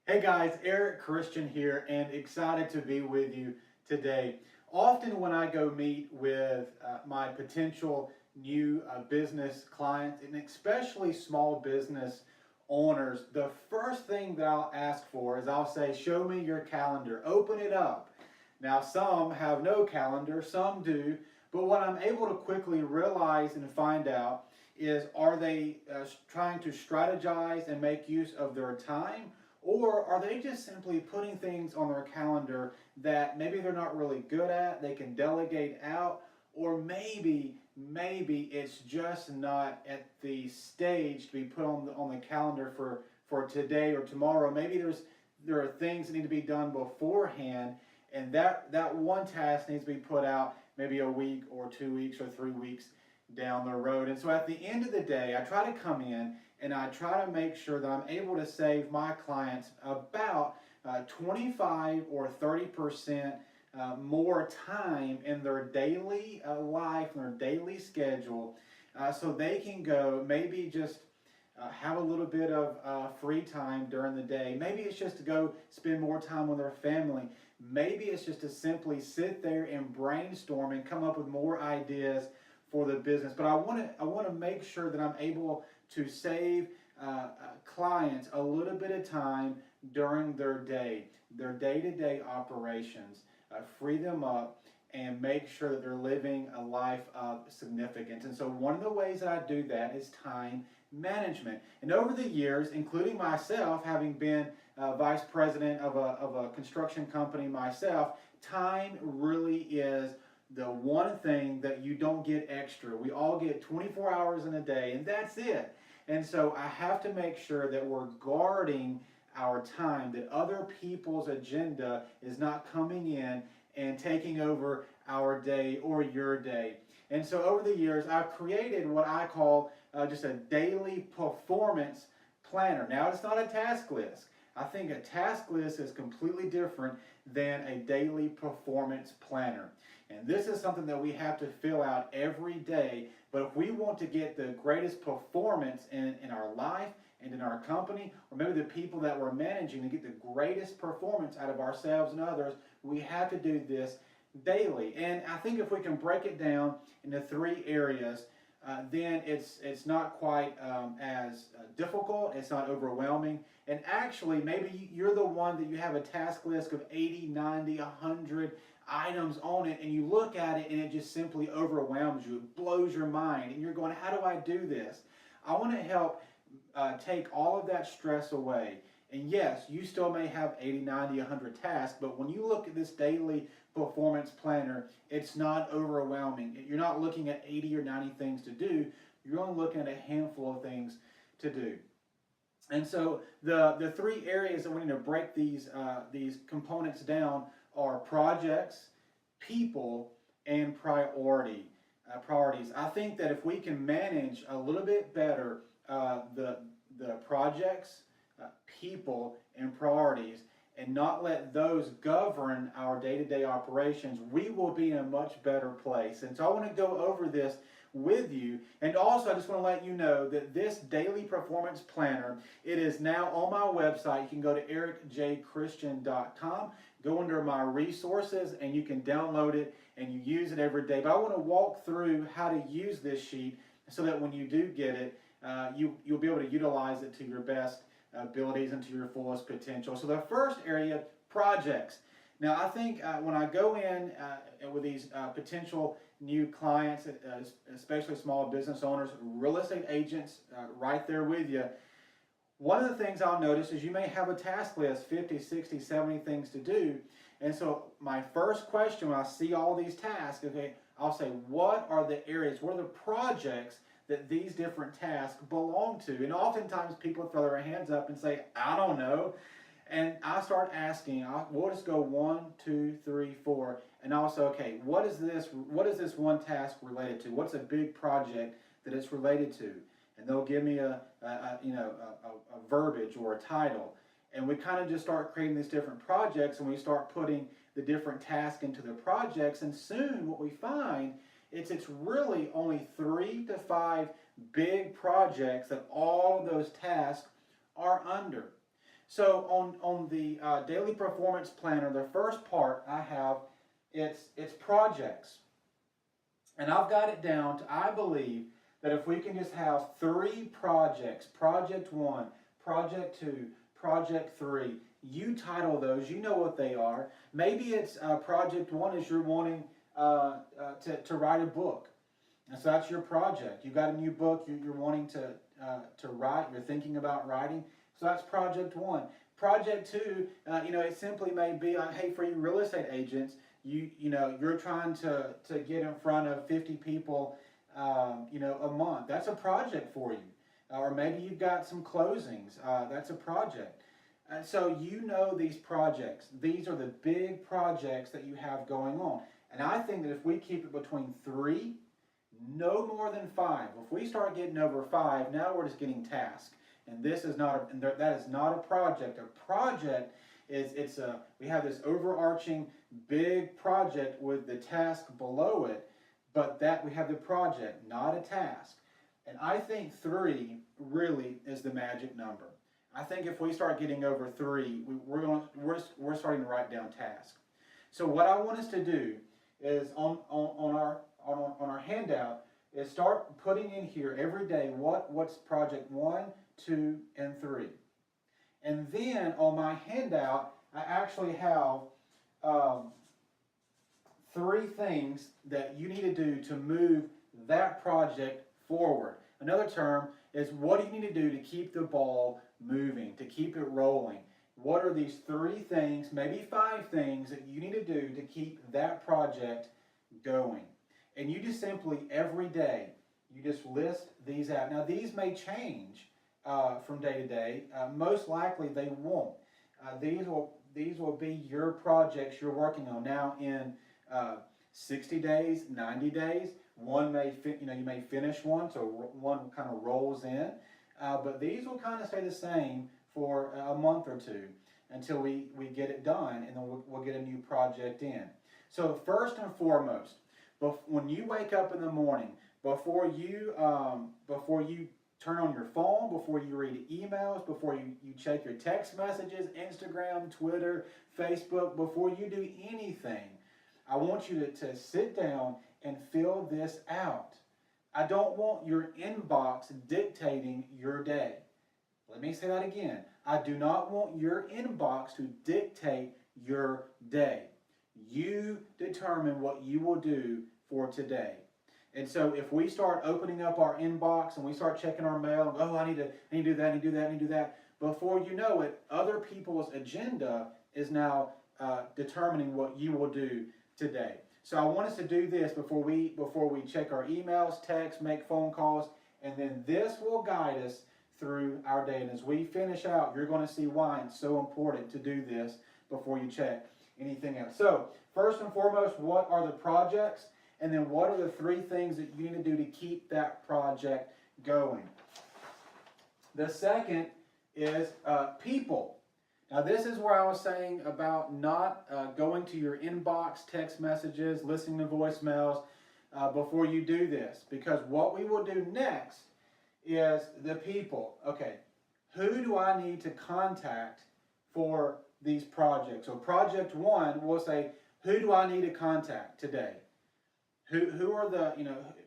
Hey guys, Eric Christian here, and excited to be with you today. Often, when I go meet with my potential new business clients, and especially small business owners, the first thing that I'll ask for is I'll say, "Show me your calendar, open it up." Now, some have no calendar, some do, but what I'm able to quickly realize and find out is are they trying to strategize and make use of their time? Or are they just simply putting things on their calendar that maybe they're not really good at, they can delegate out, or maybe it's just not at the stage to be put on the calendar for today or tomorrow. Maybe there are things that need to be done beforehand, and that one task needs to be put out maybe a week or 2 weeks or 3 weeks down the road. And so at the end of the day, I try to come in and I try to make sure that I'm able to save my clients about 25 or 30% more time in their daily life, in their daily schedule, so they can go maybe just have a little bit of free time during the day. Maybe it's just to go spend more time with their family. Maybe it's just to simply sit there and brainstorm and come up with more ideas for the business. But I want to make sure that I'm able to save clients a little bit of time during their day, their day-to-day operations, free them up and make sure that they're living a life of significance. And so one of the ways that I do that is time management. And over the years, including myself, having been vice president of a construction company myself, time really is the one thing that you don't get extra. We all get 24 hours in a day, and that's it. And so I have to make sure that we're guarding our time, that other people's agenda is not coming in and taking over our day or your day. And so over the years, I've created what I call just a daily performance planner. Now, it's not a task list. I think a task list is completely different than a daily performance planner. And this is something that we have to fill out every day. But if we want to get the greatest performance in our life and in our company, or maybe the people that we're managing, to get the greatest performance out of ourselves and others, we have to do this daily. And I think if we can break it down into three areas, then it's not quite as difficult, it's not overwhelming. And actually, maybe you're the one that you have a task list of 80, 90, 100 items on it, and you look at it and it just simply overwhelms you, it blows your mind, and you're going, how do I do this? I want to help take all of that stress away. And yes, you still may have 80, 90, 100 tasks, but when you look at this daily performance planner, it's not overwhelming. You're not looking at 80 or 90 things to do, you're only looking at a handful of things to do. And so the three areas that we need to break these components down are projects, people, and priorities. I think that if we can manage a little bit better the projects, people, and priorities, and not let those govern our day-to-day operations, we will be in a much better place. And so I want to go over this with you. And also, I just want to let you know that this daily performance planner, it is now on my website. You can go to ericjchristian.com, go under my resources, and you can download it and you use it every day. But I want to walk through how to use this sheet so that when you do get it, you'll be able to utilize it to your best abilities and to your fullest potential. So the first area, projects. Now, I think when I go in with these potential new clients, especially small business owners, real estate agents, right there with you, one of the things I'll notice is you may have a task list, 50, 60, 70 things to do. And so my first question when I see all these tasks, okay, I'll say, what are the areas, what are the projects that these different tasks belong to? And oftentimes people throw their hands up and say, I don't know. And I start asking, we'll just go 1, 2, 3, 4. And I'll say, okay, what is this one task related to? What's a big project that it's related to? And they'll give me a verbiage or a title. And we kind of just start creating these different projects, and we start putting the different tasks into the projects. And soon what we find it's really only 3 to 5 big projects that all of those tasks are under. So on the daily performance planner, the first part I have, it's projects. And I've got it down to, I believe that if we can just have 3 projects, project 1, project 2, project 3, you title those, you know what they are. Maybe it's project 1 is you're wanting to write a book. And so that's your project. You've got a new book you're wanting to write, you're thinking about writing. So that's project 1. Project 2, it simply may be like, hey, for you real estate agents, you're trying to get in front of 50 people, a month. That's a project for you. Or maybe you've got some closings. That's a project. And so these projects. These are the big projects that you have going on. And I think that if we keep it between 3, no more than 5. If we start getting over 5, now we're just getting tasked. And that is not a project. A project is we have this overarching big project with the task below it, but that we have the project, not a task. And I think 3 really is the magic number. I think if we start getting over 3, we're starting to write down tasks. So what I want us to do is on our handout is start putting in here every day what's project 1, 2, and 3. And then on my handout, I actually have 3 things that you need to do to move that project forward. Another term is, what do you need to do to keep the ball moving, to keep it rolling? What are these 3 things, maybe 5 things that you need to do to keep that project going? And you just simply, every day, you just list these out. Now, these may change from day to day. Most likely they won't. These will be your projects you're working on. Now, in 60 days, 90 days, you may finish one, so one kind of rolls in. But these will kind of stay the same for a month or 2 until we get it done, and then we'll get a new project in. So first and foremost, when you wake up in the morning, before you turn on your phone, before you read emails, before you check your text messages, Instagram, Twitter, Facebook, before you do anything, I want you to sit down and fill this out. I don't want your inbox dictating your day. Let me say that again. I do not want your inbox to dictate your day. You determine what you will do for today. And so if we start opening up our inbox and we start checking our mail, I need to do that, I need to do that, I need to do that, before you know it, other people's agenda is now determining what you will do today. So I want us to do this before we check our emails, texts, make phone calls, and then this will guide us through our day. And as we finish out, you're going to see why it's so important to do this before you check anything else. So first and foremost, what are the projects? And then what are the 3 things that you need to do to keep that project going? The second is people. Now this is where I was saying about not going to your inbox, text messages, listening to voicemails before you do this. Because what we will do next is the people. Okay, who do I need to contact for these projects? So project 1, we'll say, who do I need to contact today? Who are the,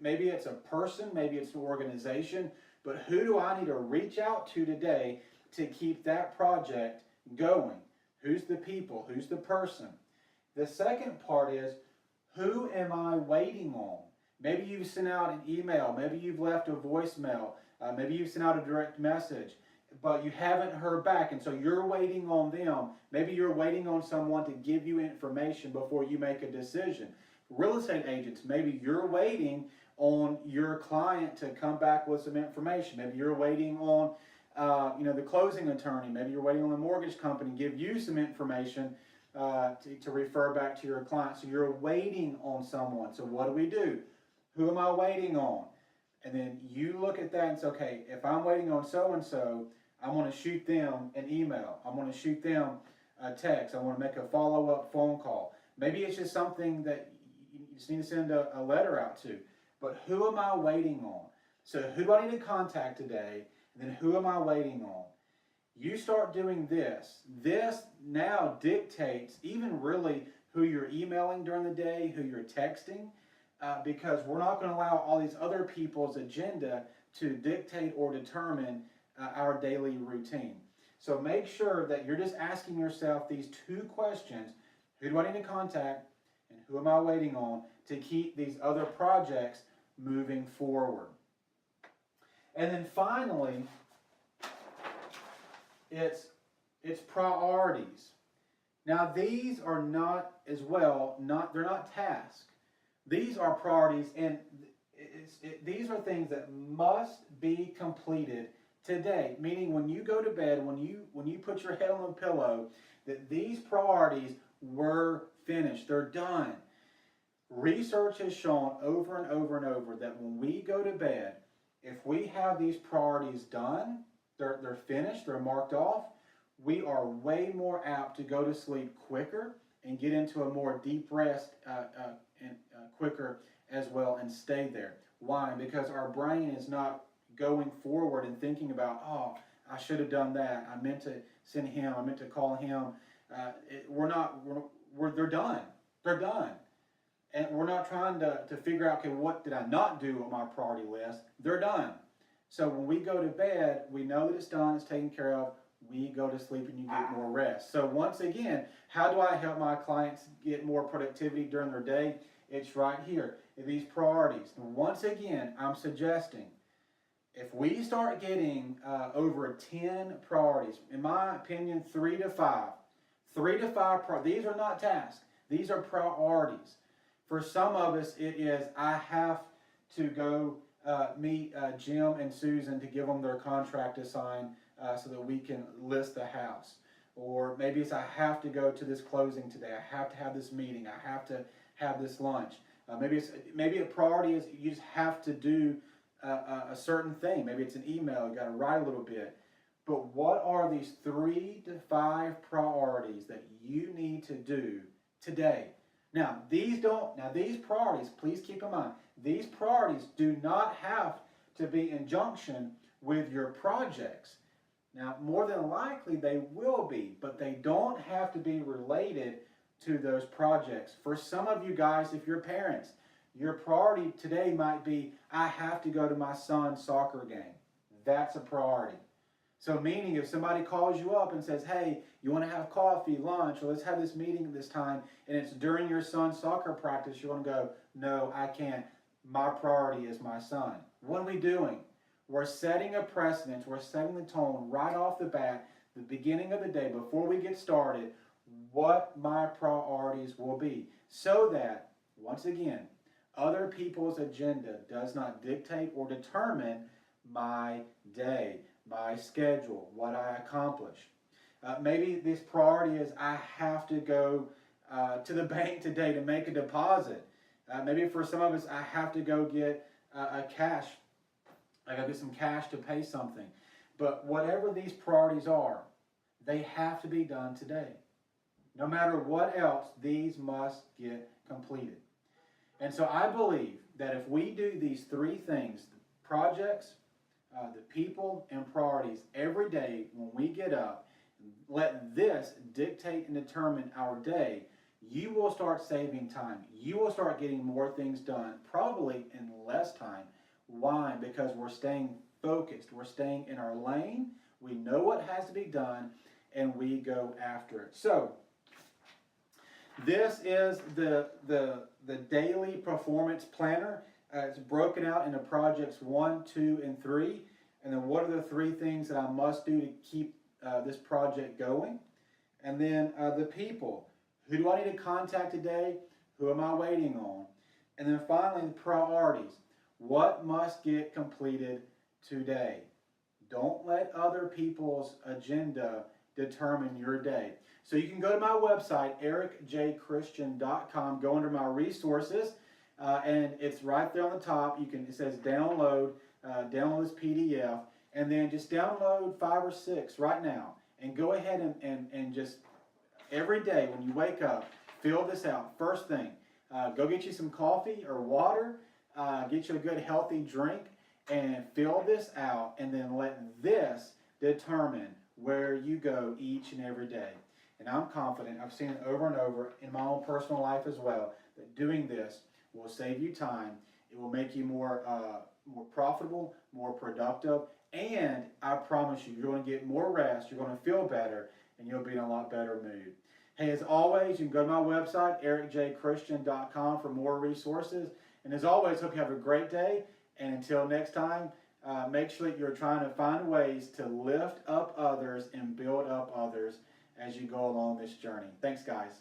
maybe it's a person, maybe it's an organization, but who do I need to reach out to today to keep that project going? Who's the people? Who's the person? The second part is, who am I waiting on? Maybe you've sent out an email, maybe you've left a voicemail, maybe you've sent out a direct message, but you haven't heard back, and so you're waiting on them. Maybe you're waiting on someone to give you information before you make a decision. Real estate agents, maybe you're waiting on your client to come back with some information. Maybe you're waiting on the closing attorney. Maybe you're waiting on the mortgage company to give you some information to refer back to your client. So you're waiting on someone. So what do? Who am I waiting on? And then you look at that and say, okay, if I'm waiting on so-and-so, I'm going to shoot them an email. I'm going to shoot them a text. I want to make a follow-up phone call. Maybe it's just something that you just need to send a letter out to. But who am I waiting on? So who do I need to contact today? And then who am I waiting on? You start doing this. This now dictates even really who you're emailing during the day, who you're texting, because we're not going to allow all these other people's agenda to dictate or determine our daily routine. So make sure that you're just asking yourself these two questions: who do I need to contact, and who am I waiting on to keep these other projects moving forward? And then finally, it's priorities. Now these are not as well, they're not tasks. These are priorities, and these are things that must be completed today. Meaning, when you go to bed, when you put your head on the pillow, that these priorities were finished. They're done. Research has shown over and over and over that when we go to bed, if we have these priorities done, they're finished, they're marked off, we are way more apt to go to sleep quicker and get into a more deep rest quicker as well, and stay there. Why? Because our brain is not going forward and thinking about, oh, I should have done that. I meant to send him. I meant to call him. They're done. They're done. And we're not trying to figure out, okay, what did I not do on my priority list? They're done. So when we go to bed, we know that it's done, it's taken care of. We go to sleep and you get more rest. So once again, how do I help my clients get more productivity during their day? It's right here, these priorities. And once again, I'm suggesting, if we start getting over 10 priorities, in my opinion, 3 to 5. 3 to 5 these are not tasks. These are priorities. For some of us, it is, I have to go meet Jim and Susan to give them their contract to sign so that we can list the house. Or maybe it's, I have to go to this closing today. I have to have this meeting. I have to have this lunch. Maybe a priority is you just have to do a certain thing. Maybe it's an email. You got to write a little bit. But what are these 3 to 5 priorities that you need to do today? Now, these priorities, please keep in mind, these priorities do not have to be in junction with your projects. Now, more than likely they will be, but they don't have to be related to those projects. For some of you guys, if you're parents, your priority today might be, I have to go to my son's soccer game. That's a priority. So meaning, if somebody calls you up and says, hey, you want to have coffee, lunch, or let's have this meeting at this time, and it's during your son's soccer practice, you want to go, no, I can't. My priority is my son. What are we doing? We're setting a precedent. We're setting the tone right off the bat, the beginning of the day, before we get started, what my priorities will be. So that, once again, other people's agenda does not dictate or determine my day, my schedule, what I accomplish. Maybe this priority is, I have to go to the bank today to make a deposit. Maybe for some of us, I have to go get I got to get some cash to pay something. But whatever these priorities are, they have to be done today. No matter what else, these must get completed. And so I believe that if we do these 3 things, the projects, the people, and priorities, every day when we get up, let this dictate and determine our day, you will start saving time. You will start getting more things done, probably in less time. Why? Because we're staying focused. We're staying in our lane. We know what has to be done, and we go after it. So, this is the daily performance planner. It's broken out into projects 1, 2, and 3. And then what are the 3 things that I must do to keep this project going? And then the people. Who do I need to contact today? Who am I waiting on? And then finally, the priorities. What must get completed today? Don't let other people's agenda determine your day. So you can go to my website, ericjchristian.com, go under my resources, and it's right there on the top. It says download this PDF, and then just download 5 or 6 right now, and go ahead and just every day when you wake up, fill this out. First thing, go get you some coffee or water, get you a good healthy drink, and fill this out, and then let this determine where you go each and every day. And I'm confident, I've seen it over and over in my own personal life as well, that doing this will save you time. It will make you more profitable, more productive, and I promise you, you're going to get more rest, you're going to feel better, and you'll be in a lot better mood. Hey, as always, you can go to my website, ericjchristian.com, for more resources. And as always, hope you have a great day. And until next time, make sure that you're trying to find ways to lift up others and build up others as you go along this journey. Thanks, guys.